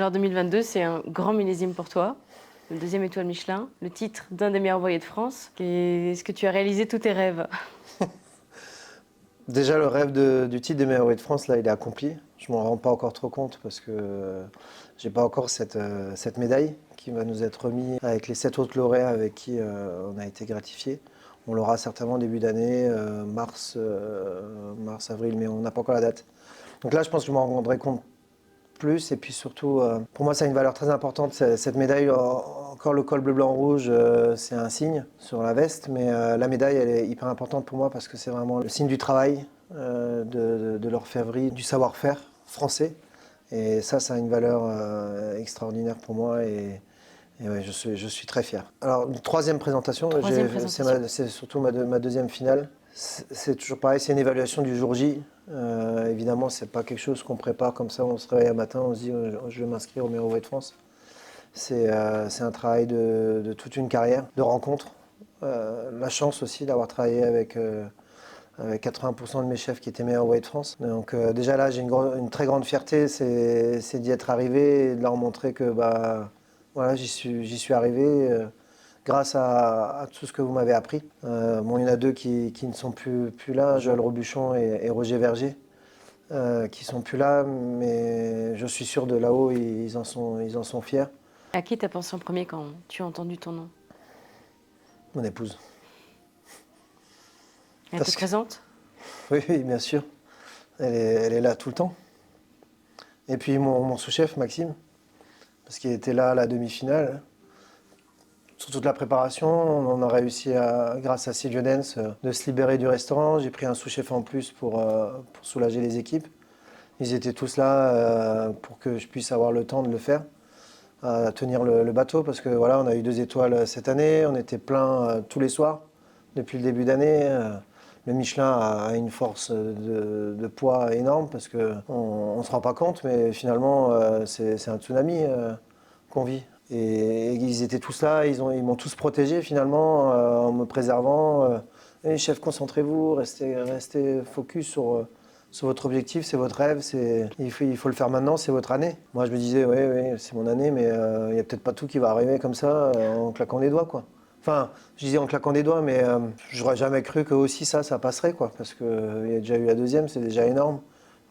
Alors 2022, c'est un grand millésime pour toi, le deuxième étoile Michelin, le titre d'un des meilleurs voiliers de France. Est-ce que tu as réalisé tous tes rêves? Déjà, le rêve du titre de meilleur voilier de France, là, il est accompli. Je m'en rends pas encore trop compte parce que j'ai pas encore cette médaille qui va nous être remise avec les 7 autres lauréats avec qui on a été gratifiés. On l'aura certainement début d'année, mars, avril, mais on n'a pas encore la date. Donc là, je pense que je m'en rendrai compte plus. Et puis surtout, pour moi, ça a une valeur très importante. Cette médaille, encore le col bleu, blanc, rouge, c'est un signe sur la veste. Mais la médaille, elle est hyper importante pour moi parce que c'est vraiment le signe du travail, de l'orfèvrerie, du savoir-faire français. Et ça a une valeur extraordinaire pour moi. Et ouais, je suis très fier. Alors, une troisième présentation, Troisième présentation. c'est surtout ma deuxième finale. C'est toujours pareil, c'est une évaluation du jour J. Évidemment, c'est pas quelque chose qu'on prépare comme ça, on se réveille un matin, on se dit je vais m'inscrire au meilleur voilier de France. C'est un travail de toute une carrière, de rencontres. La chance aussi d'avoir travaillé avec 80% de mes chefs qui étaient meilleurs voiliers de France. Donc déjà là, j'ai une très grande fierté, c'est d'y être arrivé et de leur montrer que voilà, j'y suis arrivé grâce à tout ce que vous m'avez appris. Bon, il y en a deux qui ne sont plus là, Joël Robuchon et Roger Verger, qui sont plus là, mais je suis sûr de là-haut, ils en sont fiers. À qui t'as pensé en premier quand tu as entendu ton nom? Mon épouse. Elle Parce était que- présente? Oui, oui, bien sûr. Elle est là tout le temps. Et puis mon sous-chef, Maxime, parce qu'il était là à la demi-finale. Sur toute la préparation, on a réussi, grâce à Silvio Dens, de se libérer du restaurant. J'ai pris un sous-chef en plus pour soulager les équipes. Ils étaient tous là pour que je puisse avoir le temps de le faire, à tenir le bateau, parce que voilà, on a eu 2 étoiles cette année, on était plein tous les soirs depuis le début d'année. Le Michelin a une force de poids énorme parce qu'on ne se rend pas compte, mais finalement, c'est un tsunami qu'on vit. Et ils étaient tous là, ils m'ont tous protégé finalement en me préservant. Hey, chef, concentrez-vous, restez focus sur votre objectif, c'est votre rêve, il faut le faire maintenant, c'est votre année. Moi je me disais, oui, c'est mon année, mais il n'y a peut-être pas tout qui va arriver comme ça en claquant des doigts, quoi. Enfin, je disais en claquant des doigts, mais j'aurais jamais cru que aussi ça passerait, quoi. Parce qu'il y a déjà eu la deuxième, c'est déjà énorme.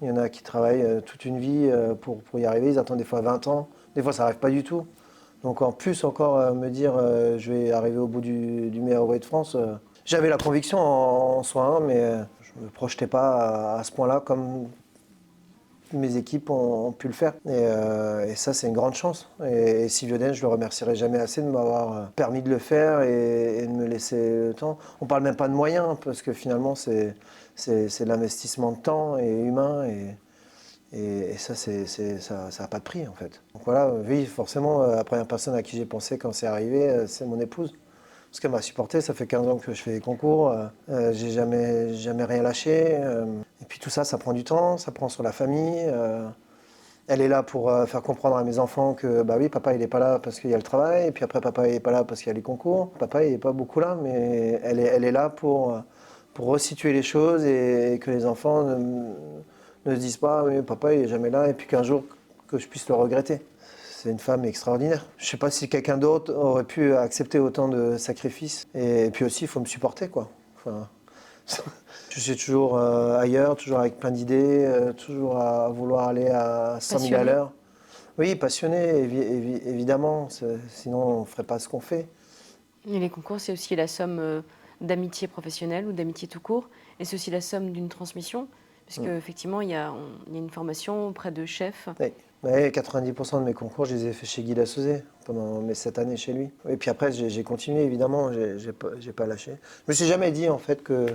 Il y en a qui travaillent toute une vie pour y arriver, ils attendent des fois 20 ans, des fois ça n'arrive pas du tout. Donc en plus encore me dire je vais arriver au bout du meilleur voilier de France. J'avais la conviction en soi, hein, mais je ne me projetais pas à ce point-là comme mes équipes ont pu le faire. Et ça, c'est une grande chance. Et Silvio Dens, je le remercierai jamais assez de m'avoir permis de le faire et de me laisser le temps. On parle même pas de moyens, parce que finalement, c'est de l'investissement de temps et humain. Et ça, ça n'a pas de prix, en fait. Donc voilà, oui, forcément, la première personne à qui j'ai pensé quand c'est arrivé, c'est mon épouse. Parce qu'elle m'a supporté, ça fait 15 ans que je fais des concours, j'ai jamais rien lâché. Et puis tout ça, ça prend du temps, ça prend sur la famille. Elle est là pour faire comprendre à mes enfants que, bah oui, papa, il n'est pas là parce qu'il y a le travail, et puis après, papa, il n'est pas là parce qu'il y a les concours. Papa, il n'est pas beaucoup là, mais elle est là pour resituer les choses et que les enfants ne se disent pas, oui, papa, il n'est jamais là, et puis qu'un jour, que je puisse le regretter. C'est une femme extraordinaire. Je ne sais pas si quelqu'un d'autre aurait pu accepter autant de sacrifices. Et puis aussi, il faut me supporter, quoi. Enfin, je suis toujours ailleurs, toujours avec plein d'idées, toujours à vouloir aller à 100 000 à Passionné? l'heure. Oui, passionné, évidemment. Sinon, on ne ferait pas ce qu'on fait. Et les concours, c'est aussi la somme d'amitié professionnelle ou d'amitié tout court. Et c'est aussi la somme d'une transmission. Parce qu'effectivement, il y a une formation auprès de chefs. Oui. Ouais, 90% de mes concours, je les ai fait chez Guy Lassauzet pendant mes 7 années chez lui. Et puis après, j'ai continué, évidemment, j'ai pas lâché. Je me suis jamais dit, en fait, que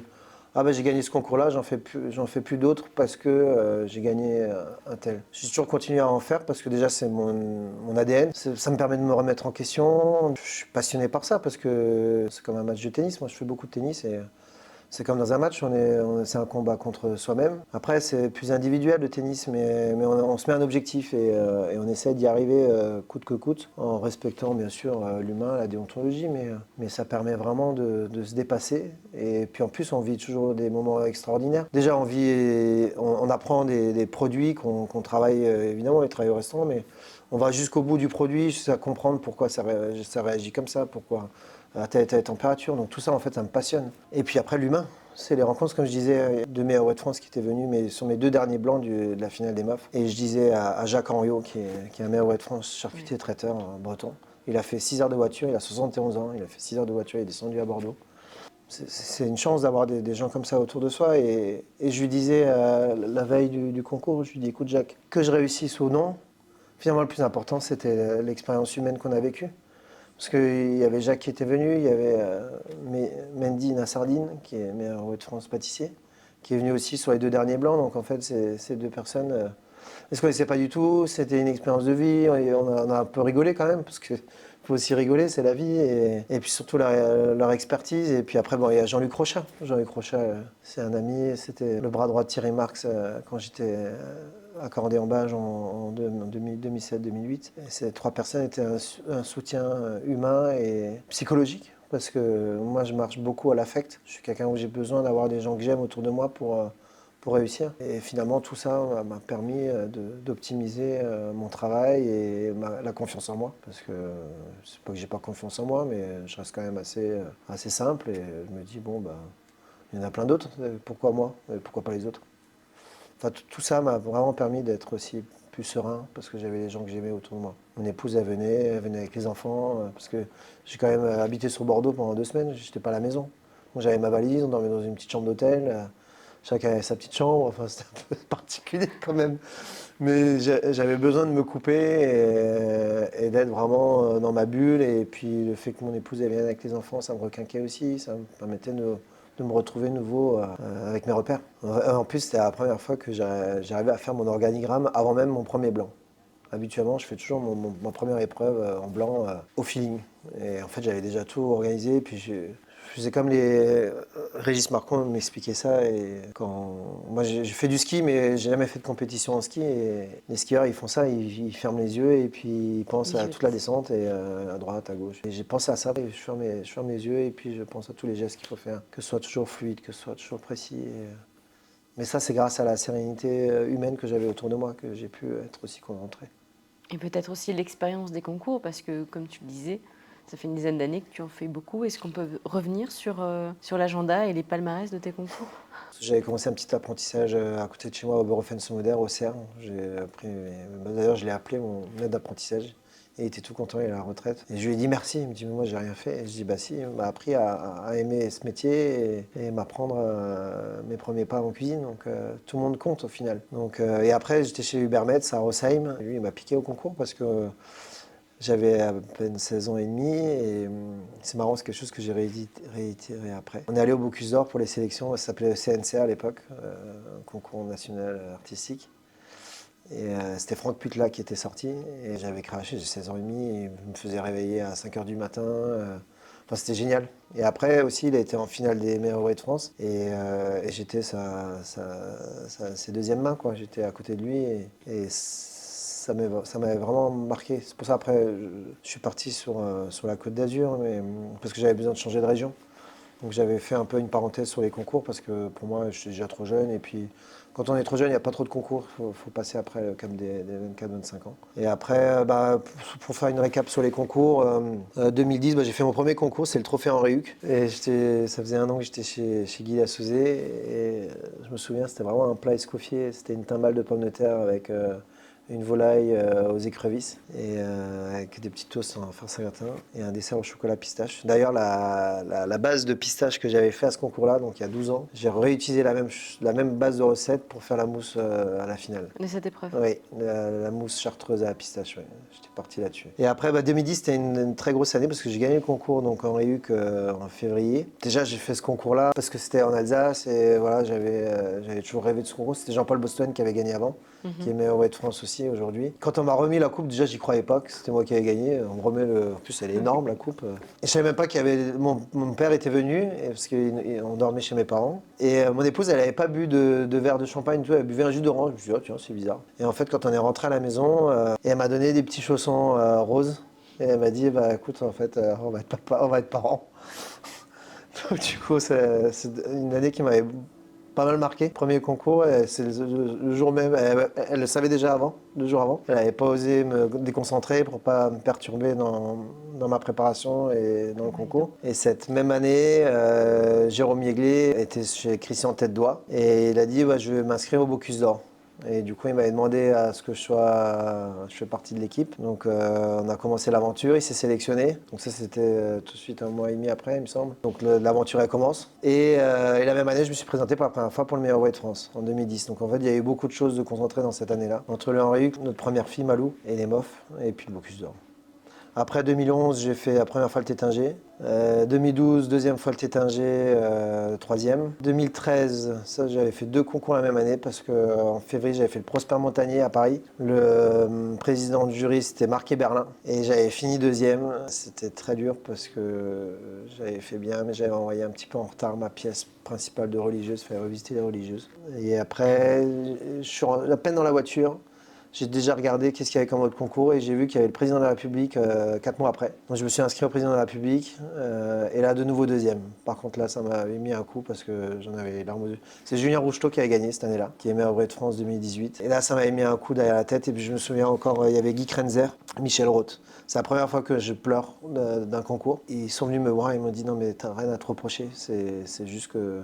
ah ben, j'ai gagné ce concours-là, j'en fais plus d'autres parce que j'ai gagné un tel. J'ai toujours continué à en faire parce que déjà, c'est mon ADN. Ça me permet de me remettre en question. Je suis passionné par ça parce que c'est comme un match de tennis. Moi, je fais beaucoup de tennis et c'est comme dans un match, c'est un combat contre soi-même. Après, c'est plus individuel le tennis, mais on se met un objectif et on essaie d'y arriver coûte que coûte, en respectant bien sûr l'humain, la déontologie, mais ça permet vraiment de se dépasser. Et puis en plus, on vit toujours des moments extraordinaires. Déjà, on apprend des produits qu'on travaille, évidemment, on travaille au restaurant, mais on va jusqu'au bout du produit, jusqu'à comprendre pourquoi ça réagit comme ça, pourquoi à telle et telle température. Donc tout ça, en fait, ça me passionne. Et puis après, l'humain. C'est les rencontres, comme je disais, de mes Alouettes de France qui étaient venus, mais sur mes 2 derniers blancs de la finale des MAF. Et je disais à Jacques Henriot, qui est un maire Alouettes de France, charcutier traiteur breton, il a fait 6 heures de voiture, il a 71 ans, il a fait 6 heures de voiture, il est descendu à Bordeaux. C'est une chance d'avoir des gens comme ça autour de soi. Et je lui disais, la veille du concours, je lui dis, écoute Jacques, que je réussisse ou non, finalement le plus important, c'était l'expérience humaine qu'on a vécue. Parce qu'il y avait Jacques qui était venu, il y avait Mendy Nassardine, qui est maire de France pâtissier, qui est venu aussi sur les 2 derniers blancs. Donc en fait, ces 2 personnes, elles ne se connaissaient pas du tout, c'était une expérience de vie, et on a un peu rigolé quand même, parce qu'il faut aussi rigoler, c'est la vie, et puis surtout leur expertise. Et puis après, bon, il y a Jean-Luc Rochat. Jean-Luc Rochat, c'est un ami, c'était le bras droit de Thierry Marx quand j'étais accordé en Bage en 2007-2008. Ces 3 personnes étaient un soutien humain et psychologique, parce que moi je marche beaucoup à l'affect. Je suis quelqu'un où j'ai besoin d'avoir des gens que j'aime autour de moi pour réussir. Et finalement tout ça m'a permis d'optimiser mon travail et la confiance en moi, parce que c'est pas que j'ai pas confiance en moi, mais je reste quand même assez simple, et je me dis bon, bah, il y en a plein d'autres, pourquoi moi et pourquoi pas les autres. Enfin, tout ça m'a vraiment permis d'être aussi plus serein, parce que j'avais les gens que j'aimais autour de moi. Mon épouse, elle venait avec les enfants, parce que j'ai quand même habité sur Bordeaux pendant 2 semaines, j'étais pas à la maison. Donc, j'avais ma valise, on dormait dans une petite chambre d'hôtel, chacun avait sa petite chambre, enfin c'était un peu particulier quand même. Mais j'avais besoin de me couper et d'être vraiment dans ma bulle. Et puis le fait que mon épouse elle vienne avec les enfants, ça me requinquait aussi, ça me permettait de me retrouver nouveau avec mes repères. En plus, c'était la première fois que j'arrivais à faire mon organigramme avant même mon premier blanc. Habituellement, je fais toujours ma première épreuve en blanc au feeling. Et en fait, j'avais déjà tout organisé. Puis je faisais comme Régis Marcon m'expliquait ça. Et moi, j'ai fait du ski, mais j'ai jamais fait de compétition en ski. Et les skieurs, ils font ça, ils ferment les yeux et puis ils pensent à toute la descente et à droite, à gauche. Et j'ai pensé à ça. Et je ferme les yeux et puis je pense à tous les gestes qu'il faut faire, que ce soit toujours fluide, que ce soit toujours précis. Mais ça, c'est grâce à la sérénité humaine que j'avais autour de moi que j'ai pu être aussi concentré. Et peut-être aussi l'expérience des concours, parce que, comme tu le disais, ça fait une dizaine d'années que tu en fais beaucoup. Est-ce qu'on peut revenir sur l'agenda et les palmarès de tes concours? J'avais commencé un petit apprentissage à côté de chez moi, au Oberhofen-Sommoder, au CERN. D'ailleurs, je l'ai appelé mon aide d'apprentissage. Et il était tout content, il est à la retraite. Et je lui ai dit merci. Il me dit, mais moi, j'ai rien fait. Et je dis, bah si, il m'a appris à aimer ce métier et m'apprendre mes premiers pas en cuisine. Donc, tout le monde compte au final. Donc, et après, j'étais chez Ubermetz à Rosheim. Lui, il m'a piqué au concours parce que j'avais à peine 16 ans et demi. Et c'est marrant, c'est quelque chose que j'ai réitéré après. On est allé au Bocuse d'Or pour les sélections. Ça s'appelait CNCA à l'époque, un concours national artistique. Et c'était Franck Putla qui était sorti, et j'avais craché, j'ai 16 ans et demi, et il me faisait réveiller à 5 h du matin. Enfin, c'était génial. Et après aussi, il a été en finale des meilleurs ouvriers de France, et j'étais ses deuxièmes mains, quoi. J'étais à côté de lui, et ça m'avait vraiment marqué. C'est pour ça, après, je suis parti sur la Côte d'Azur, parce que j'avais besoin de changer de région. Donc j'avais fait un peu une parenthèse sur les concours, parce que pour moi, je suis déjà trop jeune, et puis quand on est trop jeune, il n'y a pas trop de concours, il faut passer après le cap des 24-25 ans. Et après, pour faire une récap sur les concours, 2010, j'ai fait mon premier concours, c'est le trophée Henri Huc. Et ça faisait 1 an que j'étais chez Guy Lassauzet, et je me souviens, c'était vraiment un plat escoffier, c'était une timbale de pommes de terre avec une volaille aux écrevisses, et avec des petits toasts en farce à gratin, et un dessert au chocolat pistache. D'ailleurs, la base de pistache que j'avais fait à ce concours-là, donc il y a 12 ans, j'ai réutilisé la même base de recette pour faire la mousse à la finale. De cette épreuve? Oui, la mousse chartreuse à la pistache, ouais. J'étais parti là-dessus. Et après, 2010, c'était une très grosse année, parce que j'ai gagné le concours donc Henri Huc en février. Déjà, j'ai fait ce concours-là parce que c'était en Alsace, et voilà, j'avais toujours rêvé de ce concours. C'était Jean-Paul Boston qui avait gagné avant, qui est meilleur ouvrier de France aussi aujourd'hui. Quand on m'a remis la coupe, déjà, j'y croyais pas que c'était moi qui avais gagné. On me remet En plus, elle est énorme, la coupe. Et je savais même pas qu'il y avait... Mon père était venu, parce qu'on dormait chez mes parents. Et mon épouse, elle n'avait pas bu de verre de champagne, tout. Elle buvait un jus d'orange. Je me suis dit, oh, tiens, c'est bizarre. Et en fait, quand on est rentré à la maison, et elle m'a donné des petits chaussons roses. Et elle m'a dit, écoute, en fait, on va être parents. Donc, du coup, c'est une année qui m'avait pas mal marqué. Premier concours, c'est le jour même, elle le savait déjà avant, 2 jours avant. Elle n'avait pas osé me déconcentrer pour pas me perturber dans ma préparation et dans le concours. Et cette même année, Jérôme Yéglé était chez Christian Tête-Doigt et il a dit je vais m'inscrire au Bocuse d'Or. Et du coup, il m'avait demandé à ce que je fais partie de l'équipe. Donc, on a commencé l'aventure, il s'est sélectionné. Donc ça, c'était tout de suite 1 mois et demi après, il me semble. Donc l'aventure, elle commence. Et la même année, je me suis présenté pour la première fois pour le meilleur way de France, en 2010. Donc en fait, il y a eu beaucoup de choses de concentrées dans cette année-là. Entre le Henri Huc, notre première fille, Malou, et les MOF, et puis le Bocuse d'Or. Après 2011, j'ai fait la première fois le Tétinger. 2012, deuxième fois le Tétinger, troisième. 2013, ça j'avais fait 2 concours la même année parce qu'en février j'avais fait le Prosper Montagnier à Paris. Le président du jury c'était Marc Berlin et j'avais fini deuxième. C'était très dur parce que j'avais fait bien mais j'avais envoyé un petit peu en retard ma pièce principale de religieuse, il fallait revisiter les religieuses. Et après, je suis à peine dans la voiture. J'ai déjà regardé qu'est-ce qu'il y avait comme autre concours et j'ai vu qu'il y avait le président de la République 4 mois après. Donc je me suis inscrit au président de la République et là de nouveau deuxième. Par contre là ça m'avait mis un coup parce que j'en avais les larmes aux yeux. C'est Julien Rouchetot qui avait gagné cette année-là, qui est meilleur vrai de France 2018. Et là ça m'avait mis un coup derrière la tête et puis je me souviens encore, il y avait Guy Krenzer, Michel Roth. C'est la première fois que je pleure d'un concours. Ils sont venus me voir et ils m'ont dit non mais t'as rien à te reprocher, c'est juste que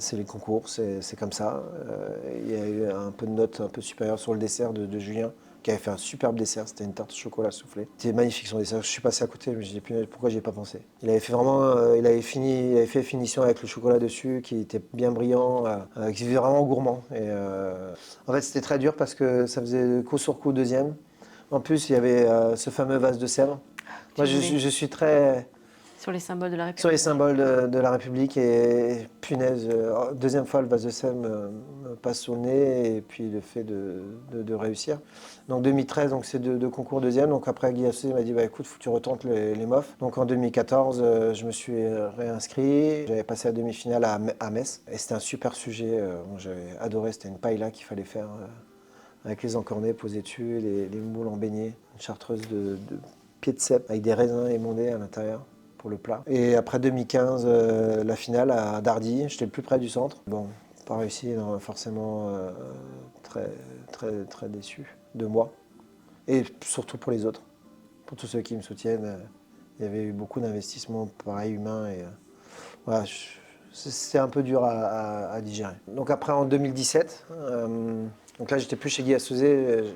c'est les concours, c'est comme ça. Il y a eu un peu de notes un peu supérieures sur le dessert de Julien qui avait fait un superbe dessert, c'était une tarte au chocolat soufflée. C'était magnifique son dessert, je suis passé à côté, mais je me suis dit pourquoi j'y ai pas pensé. Il avait fait vraiment, il avait fait finition avec le chocolat dessus qui était bien brillant, qui était vraiment gourmand. Et en fait c'était très dur parce que ça faisait coup sur coup deuxième. En plus, il y avait ce fameux vase de sèvres. Moi, je suis très Sur les symboles de la République. sur les symboles de la République et punaise, deuxième fois, le vase de sèvres me passe sous le nez et puis le fait de réussir. Donc 2013, donc c'est de concours deuxième. Donc après, Guy Assouzi m'a dit écoute, faut que tu retentes les MOF. Donc en 2014, je me suis réinscrit. J'avais passé la demi-finale à Metz et c'était un super sujet. J'avais adoré, c'était une paella qu'il fallait faire. Avec les encornets posés dessus, les moules en beignet, une chartreuse de pieds de cèpe avec des raisins émondés à l'intérieur pour le plat. Et après 2015, la finale à Dardy, j'étais le plus près du centre. Bon, pas réussi, non, forcément très, très, très déçu de moi. Et surtout pour les autres, pour tous ceux qui me soutiennent. Il y avait eu beaucoup d'investissements, pareil, humains. Et voilà, c'était un peu dur à digérer. Donc après, en 2017, donc là, j'étais plus chez Guy Assouzi,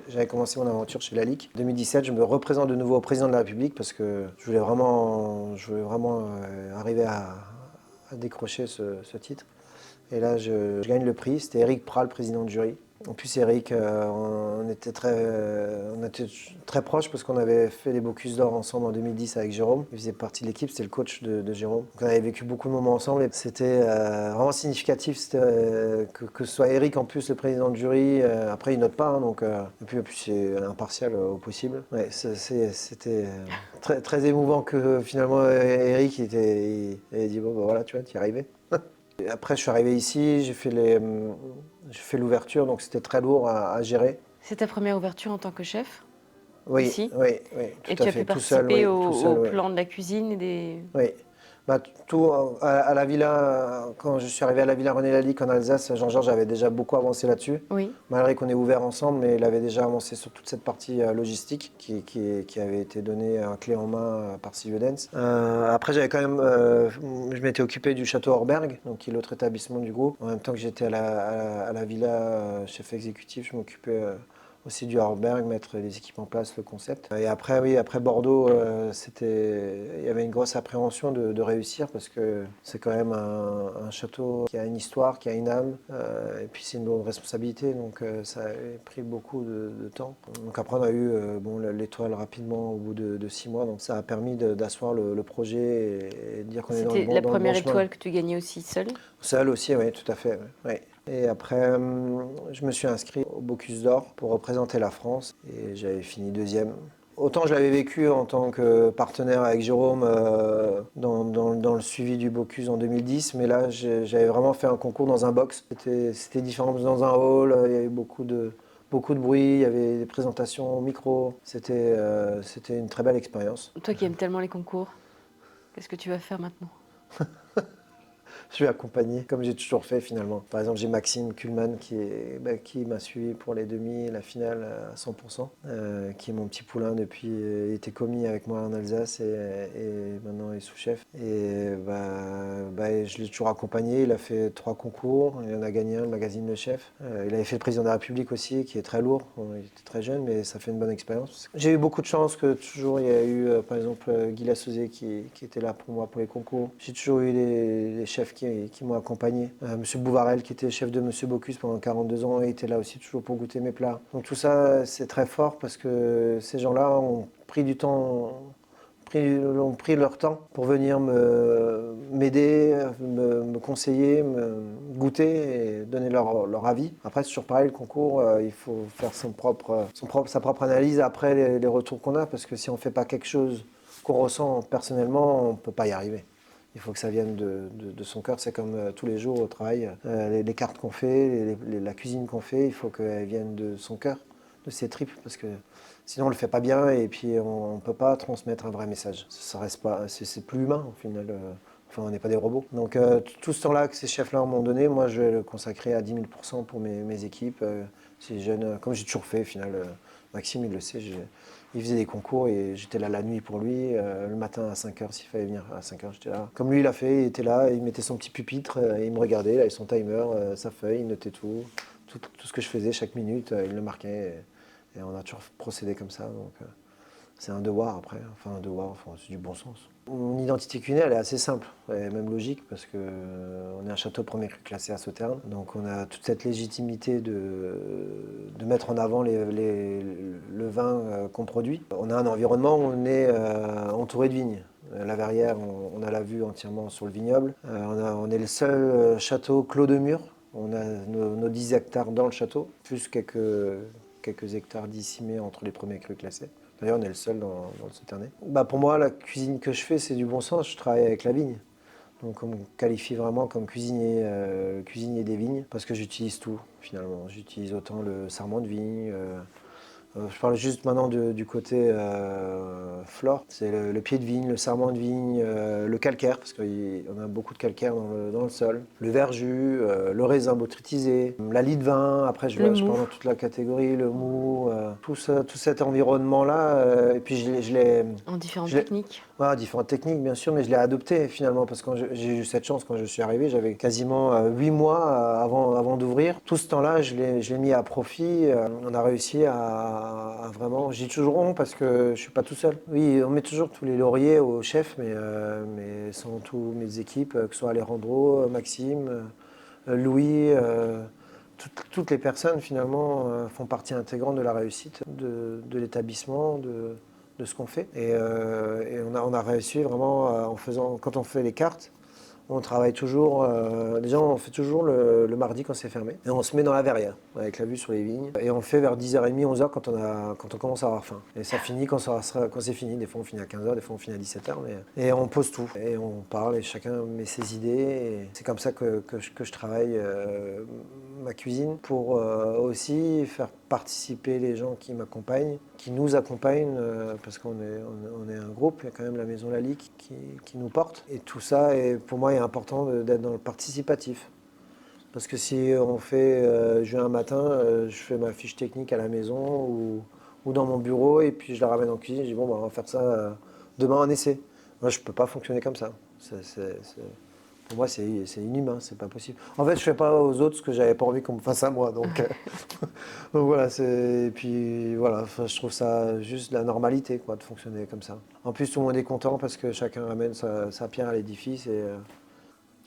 j'avais commencé mon aventure chez la Ligue. En 2017, je me représente de nouveau au président de la République parce que je voulais vraiment arriver à décrocher ce titre. Et là, je gagne le prix. C'était Eric Pral, président de jury. En plus, Eric, on était très proches parce qu'on avait fait les Bocuse d'Or ensemble en 2010 avec Jérôme. Il faisait partie de l'équipe, c'était le coach de Jérôme. Donc, on avait vécu beaucoup de moments ensemble et c'était vraiment significatif que ce soit Eric en plus le président de jury. Après, il note pas, hein, donc, et puis c'est impartial au possible. Ouais, c'était très, très émouvant que finalement Eric il avait dit bon, bah, voilà, tu vois, tu y arrivé. Et après, je suis arrivé ici, j'ai fait l'ouverture, donc c'était très lourd à gérer. C'est ta première ouverture en tant que chef Oui, ici oui, oui, et tout à tu as fait, pu tout seul, participer oui, tout seul, au oui. plan de la cuisine et des... Oui. Bah, tout à la villa, quand je suis arrivé à la villa René Lalique en Alsace, Jean-Georges avait déjà beaucoup avancé là-dessus. Oui. Malgré qu'on est ouvert ensemble, mais il avait déjà avancé sur toute cette partie logistique qui avait été donnée clé en main par Silvio Dens. Après, j'avais quand même, je m'étais occupé du château Orberg, donc qui est l'autre établissement du groupe. En même temps que j'étais à la villa chef exécutif, je m'occupais aussi du Harberg, mettre les équipes en place, le concept. Et après, oui, après Bordeaux, il y avait une grosse appréhension de réussir parce que c'est quand même un château qui a une histoire, qui a une âme, et puis c'est une lourde responsabilité, donc ça a pris beaucoup de temps. Donc après, on a eu l'étoile rapidement au bout de 6 mois, donc ça a permis d'asseoir le projet et de dire qu'on est C'était la dans le bon première chemin. étoile que tu gagnais aussi seule. Seul aussi, oui, tout à fait. Ouais. Et après, je me suis inscrit au Bocuse d'Or pour représenter la France et j'avais fini deuxième. Autant je l'avais vécu en tant que partenaire avec Jérôme dans le suivi du Bocuse en 2010, mais là j'avais vraiment fait un concours dans un box. C'était différent dans un hall, il y avait beaucoup de bruit, il y avait des présentations au micro. C'était une très belle expérience. Toi qui aimes tellement les concours, qu'est-ce que tu vas faire maintenant? Je vais accompagner, comme j'ai toujours fait finalement. Par exemple, j'ai Maxime Kuhlmann qui m'a suivi pour les demi et la finale à 100%, qui est mon petit poulain depuis. Il était commis avec moi en Alsace et maintenant il est sous-chef. Et je l'ai toujours accompagné. Il a fait 3 concours. Il en a gagné un, le magazine Le Chef. Il avait fait le président de la République aussi, qui est très lourd. Bon, il était très jeune, mais ça fait une bonne expérience. J'ai eu beaucoup de chance que toujours il y a eu, par exemple, Guy Lassauzet qui était là pour moi pour les concours. J'ai toujours eu les chefs qui m'ont accompagné. Monsieur Bouvarel, qui était chef de Monsieur Bocuse pendant 42 ans, était là aussi toujours pour goûter mes plats. Donc tout ça, c'est très fort parce que ces gens-là ont pris du temps, ont pris leur temps pour venir m'aider, me conseiller, me goûter et donner leur avis. Après, c'est toujours pareil, le concours, il faut faire sa propre analyse après les retours qu'on a, parce que si on ne fait pas quelque chose qu'on ressent personnellement, on ne peut pas y arriver. Il faut que ça vienne de son cœur. C'est comme tous les jours au travail. Les cartes qu'on fait, la cuisine qu'on fait, il faut qu'elle vienne de son cœur, de ses tripes, parce que sinon on le fait pas bien et puis on ne peut pas transmettre un vrai message. Ça reste pas, c'est plus humain au final. Enfin, on n'est pas des robots. Donc tout ce temps-là que ces chefs-là m'ont donné, moi je vais le consacrer à 10 000% pour mes équipes. Ces jeunes, comme j'ai toujours fait au final. Maxime, il le sait, il faisait des concours et j'étais là la nuit pour lui. Le matin à 5h, s'il fallait venir à 5h, j'étais là. Comme lui, il a fait, il était là, il mettait son petit pupitre, et il me regardait, là, avec son timer, sa feuille, il notait tout ce que je faisais chaque minute, il le marquait. Et on a toujours procédé comme ça. Donc, c'est un devoir après, c'est du bon sens. Mon identité culinaire, elle est assez simple, et même logique, parce qu'on est un château premier cru classé à Sauternes. Donc on a toute cette légitimité de mettre en avant le vin qu'on produit. On a un environnement où on est entouré de vignes. La Verrière, on a la vue entièrement sur le vignoble. On est le seul château clos de mur. On a nos 10 hectares dans le château, plus quelques hectares dissimés entre les premiers crus classés. D'ailleurs, on est le seul dans le Sauternais. Pour moi, la cuisine que je fais, c'est du bon sens. Je travaille avec la vigne. Donc, on me qualifie vraiment comme cuisinier des vignes, parce que j'utilise tout, finalement. J'utilise autant le sarment de vigne. Je parle juste maintenant du côté flore. C'est le pied de vigne, le sarment de vigne, le calcaire, parce qu'on a beaucoup de calcaire dans le sol, le verjus, le raisin botrytisé, la lie de vin. Après, je parle dans toute la catégorie, le mou, tout cet environnement-là. Et puis, je l'ai. En différentes techniques. Ouais, différentes techniques, bien sûr, mais je l'ai adopté finalement, parce que j'ai eu cette chance quand je suis arrivé. J'avais quasiment 8 mois avant d'ouvrir. Tout ce temps-là, je l'ai mis à profit. On a réussi à vraiment. J'y toujours on parce que je suis pas tout seul. Oui, on met toujours tous les lauriers au chef, mais sans tous mes équipes, que ce soit Alejandro, Maxime, Louis. Toutes les personnes finalement font partie intégrante de la réussite de l'établissement, de ce qu'on fait. Et on a réussi vraiment quand on fait les cartes, on travaille toujours, déjà on fait toujours le mardi quand c'est fermé. Et on se met dans la verrière, avec la vue sur les vignes. Et on fait vers 10h30, 11h quand on commence à avoir faim. Et ça finit quand c'est fini. Des fois on finit à 15h, des fois on finit à 17h. Et on pose tout. Et on parle et chacun met ses idées. Et c'est comme ça que je travaille ma cuisine, pour aussi faire participer les gens qui m'accompagnent, qui nous accompagnent, parce qu'on est un groupe. Il y a quand même la Maison Lalique qui nous porte. Et tout ça, pour moi, est important d'être dans le participatif. Parce que si on fait, je viens un matin, je fais ma fiche technique à la maison ou dans mon bureau, et puis je la ramène en cuisine, je dis on va faire ça demain en essai. Moi, je ne peux pas fonctionner comme ça. Pour moi, c'est inhumain, c'est pas possible. En fait, je fais pas aux autres ce que j'avais pas envie qu'on me fasse à moi. Donc voilà, et puis voilà, je trouve ça juste la normalité, quoi, de fonctionner comme ça. En plus, tout le monde est content parce que chacun ramène sa pierre à l'édifice.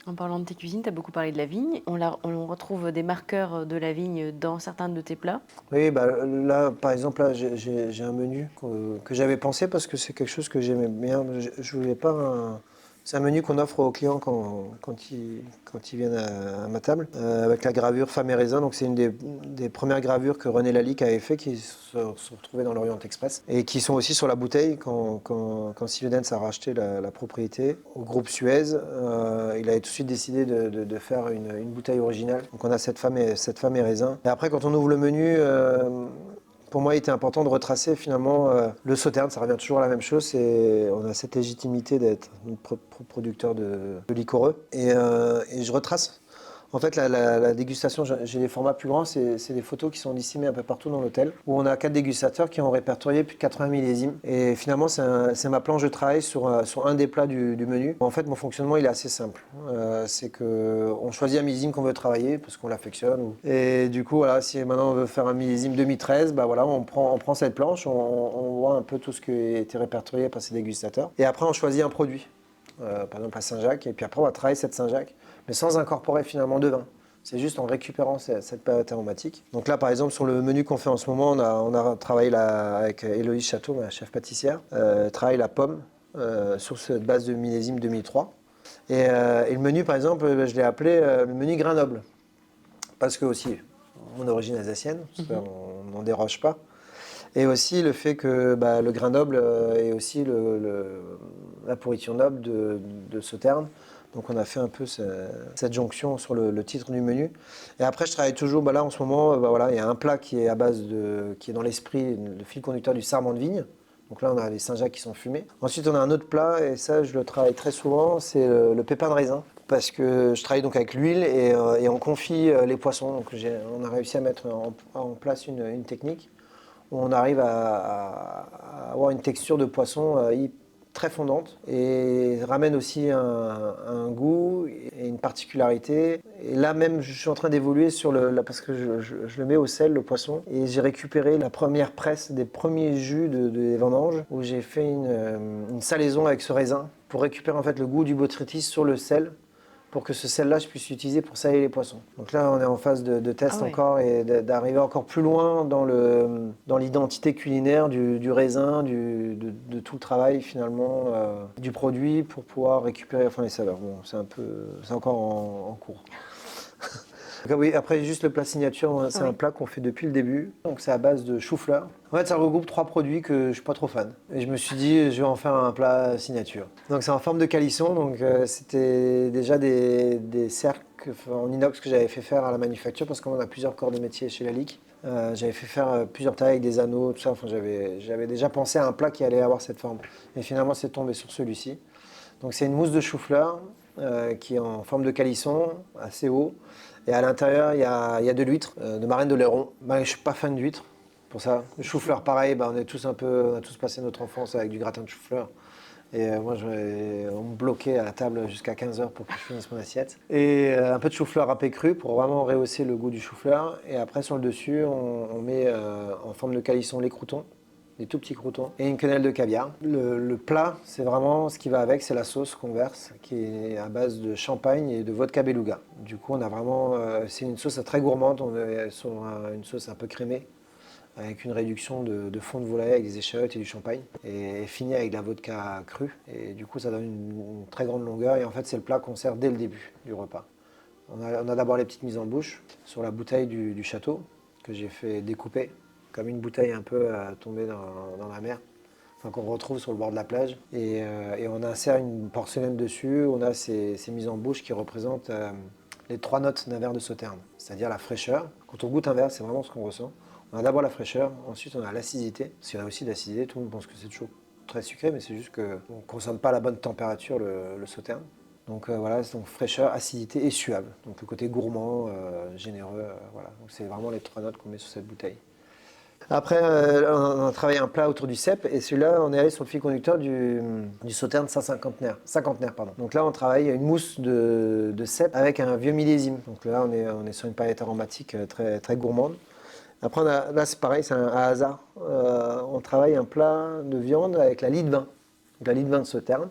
En parlant de tes cuisines, tu as beaucoup parlé de la vigne. On retrouve des marqueurs de la vigne dans certains de tes plats. Oui, là, par exemple, là, j'ai un menu que j'avais pensé parce que c'est quelque chose que j'aimais bien. Je voulais pas C'est un menu qu'on offre aux clients quand ils viennent à ma table, avec la gravure Femme et Raisin. Donc c'est une des premières gravures que René Lalique avait fait, qui se retrouvait dans l'Orient Express, et qui sont aussi sur la bouteille quand Sylvedens a racheté la propriété au groupe Suez. Il avait tout de suite décidé de faire une bouteille originale. Donc on a cette femme et Raisin. Et après, quand on ouvre le menu, Pour moi, il était important de retracer finalement le sauterne, ça revient toujours à la même chose, on a cette légitimité d'être producteur de liquoreux. Et je retrace. En fait, la dégustation, j'ai des formats plus grands, c'est des photos qui sont disséminées un peu partout dans l'hôtel, où on a 4 dégustateurs qui ont répertorié plus de 80 millésimes. Et finalement, c'est ma planche de travail sur un des plats du menu. En fait, mon fonctionnement, il est assez simple. C'est qu'on choisit un millésime qu'on veut travailler, parce qu'on l'affectionne. Et du coup, voilà, si maintenant on veut faire un millésime 2013, bah voilà, on prend cette planche, on voit un peu tout ce qui a été répertorié par ces dégustateurs. Et après, on choisit un produit. Par exemple à Saint-Jacques, et puis après on va travailler cette Saint-Jacques, mais sans incorporer finalement de vin. C'est juste en récupérant cette période aromatique. Donc là par exemple sur le menu qu'on fait en ce moment, on a travaillé avec Héloïse Château, ma chef pâtissière, travaille la pomme sur cette base de millésime 2003. Et le menu par exemple, je l'ai appelé le menu Grenoble, parce que aussi mon origine alsacienne, on n'en déroge pas. Et aussi le fait que le grain noble est aussi la pourriture noble de Sauternes. Donc on a fait un peu cette jonction sur le titre du menu. Et après je travaille toujours, là en ce moment, voilà, il y a un plat qui est à base qui est dans l'esprit, le fil conducteur du sarment de vigne. Donc là on a les Saint-Jacques qui sont fumés. Ensuite on a un autre plat, et ça je le travaille très souvent, c'est le pépin de raisin. Parce que je travaille donc avec l'huile et on confie les poissons. Donc on a réussi à mettre en place une technique où on arrive à avoir une texture de poisson très fondante et ramène aussi un goût et une particularité. Et là même, je suis en train d'évoluer parce que je le mets au sel, le poisson, et j'ai récupéré la première presse des premiers jus des vendanges où j'ai fait une salaison avec ce raisin pour récupérer en fait le goût du botrytis sur le sel, pour que ce sel-là, je puisse l'utiliser pour saler les poissons. Donc là, on est en phase de test encore, et d'arriver encore plus loin dans l'identité culinaire du raisin, de tout le travail finalement du produit pour pouvoir récupérer les saveurs. Bon, c'est encore en cours. Oui, après, juste le plat signature, c'est un plat qu'on fait depuis le début. Donc, c'est à base de chou-fleur. En fait, ça regroupe 3 produits que je ne suis pas trop fan. Et je me suis dit, je vais en faire un plat signature. Donc, c'est en forme de calisson. Donc, c'était déjà des cercles en inox que j'avais fait faire à la manufacture, parce qu'on a plusieurs corps de métier chez Lalique. J'avais fait faire plusieurs tailles avec des anneaux, tout ça. Enfin, j'avais déjà pensé à un plat qui allait avoir cette forme. Et finalement, c'est tombé sur celui-ci. Donc, c'est une mousse de chou-fleur qui est en forme de calisson, assez haut. Et à l'intérieur, il y a de l'huître, de marraine de l'airon. Je ne suis pas fan d'huître, pour ça. Le chou-fleur, pareil, on a tous passé notre enfance avec du gratin de chou-fleur. Et moi, on me bloquait à la table jusqu'à 15h pour que je finisse mon assiette. Et un peu de chou-fleur râpé cru pour vraiment rehausser le goût du chou-fleur. Et après, sur le dessus, on met en forme de calisson les croûtons, des tout petits croûtons, et une quenelle de caviar. Le plat, c'est vraiment ce qui va avec, c'est la sauce qu'on verse, qui est à base de champagne et de vodka beluga. Du coup, on a vraiment, c'est une sauce très gourmande, on est sur une sauce un peu crémée, avec une réduction de fond de volaille avec des échalotes et du champagne, et fini avec de la vodka crue. Et du coup, ça donne une très grande longueur, et en fait, c'est le plat qu'on sert dès le début du repas. On a d'abord les petites mises en bouche sur la bouteille du château, que j'ai fait découper, comme une bouteille un peu tombée dans la mer, qu'on retrouve sur le bord de la plage. Et on insère une porcelaine dessus, on a ces mises en bouche qui représentent les 3 notes d'un verre de Sauternes, c'est-à-dire la fraîcheur. Quand on goûte un verre, c'est vraiment ce qu'on ressent. On a d'abord la fraîcheur, ensuite on a l'acidité, parce qu'il y a aussi de l'acidité, tout le monde pense que c'est toujours très sucré, mais c'est juste qu'on ne consomme pas à la bonne température le Sauterne. Donc voilà, donc fraîcheur, acidité et suave. Donc le côté gourmand, généreux, voilà. Donc c'est vraiment les 3 notes qu'on met sur cette bouteille. Après, on a travaillé un plat autour du cep, et celui-là, on est allé sur le fil conducteur du Sauterne cinquantenaire. Donc là, on travaille une mousse de cep avec un vieux millésime. Donc là, on est sur une palette aromatique très, très gourmande. Après, là, c'est pareil, c'est un hasard. On travaille un plat de viande avec la lie de vin. Donc la lie de vin de Sauternes.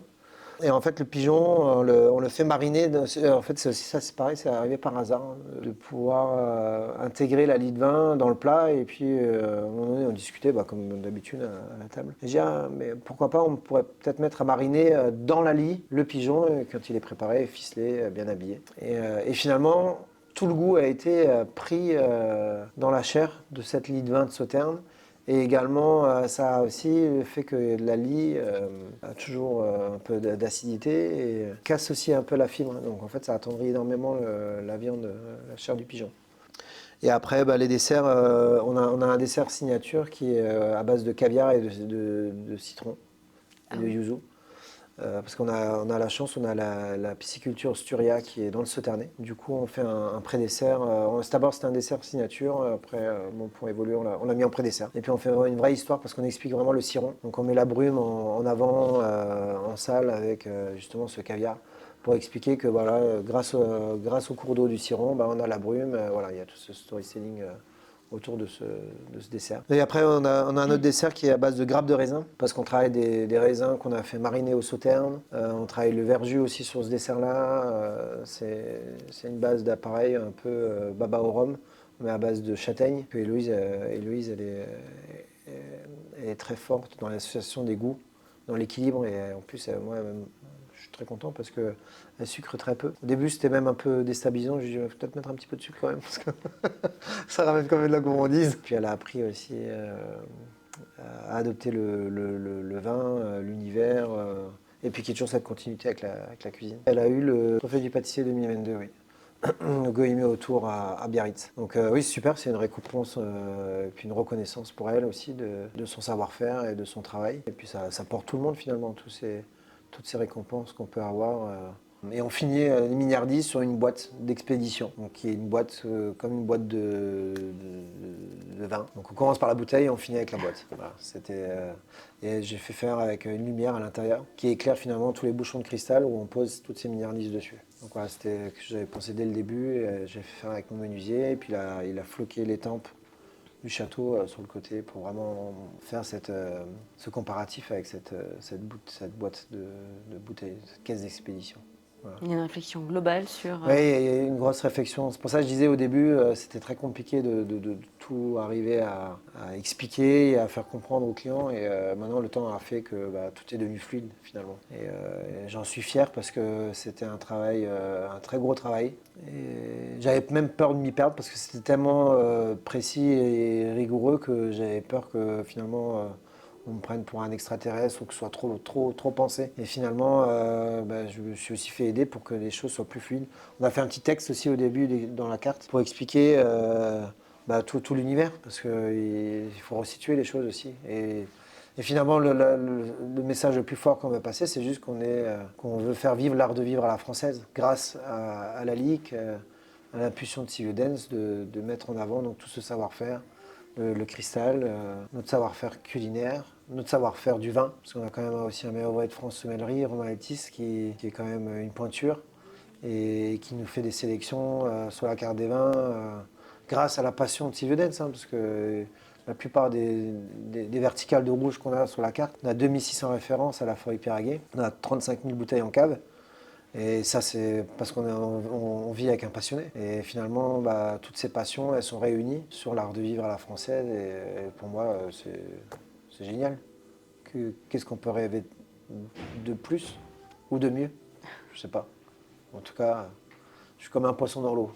Et en fait, le pigeon, on le fait mariner. En fait, c'est aussi ça, c'est pareil, c'est arrivé par hasard, de pouvoir intégrer la lie de vin dans le plat. Et puis, à un moment donné, on discutait, comme d'habitude, à la table. Et j'ai dit, mais pourquoi pas, on pourrait peut-être mettre à mariner dans la lie le pigeon, quand il est préparé, ficelé, bien habillé. Et finalement, tout le goût a été pris dans la chair de cette lie de vin de Sauternes. Et également, ça a aussi le fait que la lie a toujours un peu d'acidité et casse aussi un peu la fibre. Donc en fait, ça attendrit énormément la viande, la chair du pigeon. Et après, les desserts, on a un dessert signature qui est à base de caviar et de citron et de yuzu. Parce qu'on a la chance, on a la pisciculture Sturia qui est dans le Sauternais. Du coup, on fait un pré-dessert. D'abord, c'était un dessert signature. Après, pour évoluer, on l'a mis en pré-dessert. Et puis, on fait une vraie histoire parce qu'on explique vraiment le ciron. Donc, on met la brume en avant, en salle, avec justement ce caviar, pour expliquer que voilà, grâce au cours d'eau du ciron, on a la brume. Voilà, il y a tout ce storytelling autour de ce dessert. Et après, on a un autre dessert qui est à base de grappes de raisin, parce qu'on travaille des raisins qu'on a fait mariner au sauterne. On travaille le verjus aussi sur ce dessert-là. C'est une base d'appareil un peu baba au rhum, mais à base de châtaigne. Puis Héloïse, elle est très forte dans l'association des goûts, dans l'équilibre. Et en plus, moi, je suis très content parce qu'elle sucre très peu. Au début, c'était même un peu déstabilisant. Je lui ai dit, il faut peut-être mettre un petit peu de sucre quand même, parce que ça ramène quand même de la gourmandise. Puis elle a appris aussi à adopter le vin, l'univers, et puis qu'il y ait toujours cette continuité avec la cuisine. Elle a eu le trophée du pâtissier 2022, oui. Le Goemio autour à Biarritz. Donc oui, c'est super, c'est une récompense et puis une reconnaissance pour elle aussi de son savoir-faire et de son travail. Et puis ça porte tout le monde finalement, toutes ces récompenses qu'on peut avoir. Et on finit les Mignardis sur une boîte d'expédition, donc qui est une boîte comme une boîte de vin. Donc on commence par la bouteille et on finit avec la boîte. Voilà, et j'ai fait faire avec une lumière à l'intérieur qui éclaire finalement tous les bouchons de cristal où on pose toutes ces Mignardis dessus. Donc voilà, c'était ce que j'avais pensé dès le début. J'ai fait faire avec mon menuisier et puis là, il a floqué l'étampe du château sur le côté pour vraiment faire ce comparatif avec cette boîte de bouteilles, cette caisse d'expédition. Voilà. Il y a une réflexion globale sur... Oui, il y a une grosse réflexion. C'est pour ça que je disais au début, c'était très compliqué de tout arriver à expliquer et à faire comprendre aux clients. Et maintenant, le temps a fait que tout est devenu fluide finalement. Et j'en suis fier parce que c'était un travail, un très gros travail. Et j'avais même peur de m'y perdre parce que c'était tellement précis et rigoureux que j'avais peur que finalement... on me prenne pour un extraterrestre ou que ce soit trop pensé. Et finalement, je me suis aussi fait aider pour que les choses soient plus fluides. On a fait un petit texte aussi au début dans la carte pour expliquer tout l'univers, parce qu'il faut resituer les choses aussi. Et finalement, le message le plus fort qu'on veut passer, c'est juste qu'on veut faire vivre l'art de vivre à la française, grâce à la LIC, à l'impulsion de Silvio Dens, de mettre en avant donc, tout ce savoir-faire, le cristal, notre savoir-faire culinaire, notre savoir-faire du vin, parce qu'on a quand même aussi un meilleur ouvrier de France sommellerie, Romain Altis, qui est quand même une pointure, et qui nous fait des sélections sur la carte des vins, grâce à la passion de Silvio Dens, parce que la plupart des verticales de rouge qu'on a sur la carte, on a 2600 références à la forêt Piraguet, on a 35 000 bouteilles en cave. Et ça, c'est parce qu'on vit avec un passionné. Et finalement, toutes ces passions, elles sont réunies sur l'art de vivre à la française. Et pour moi, c'est génial. Qu'est-ce qu'on peut rêver de plus ou de mieux? Je sais pas. En tout cas, je suis comme un poisson dans l'eau.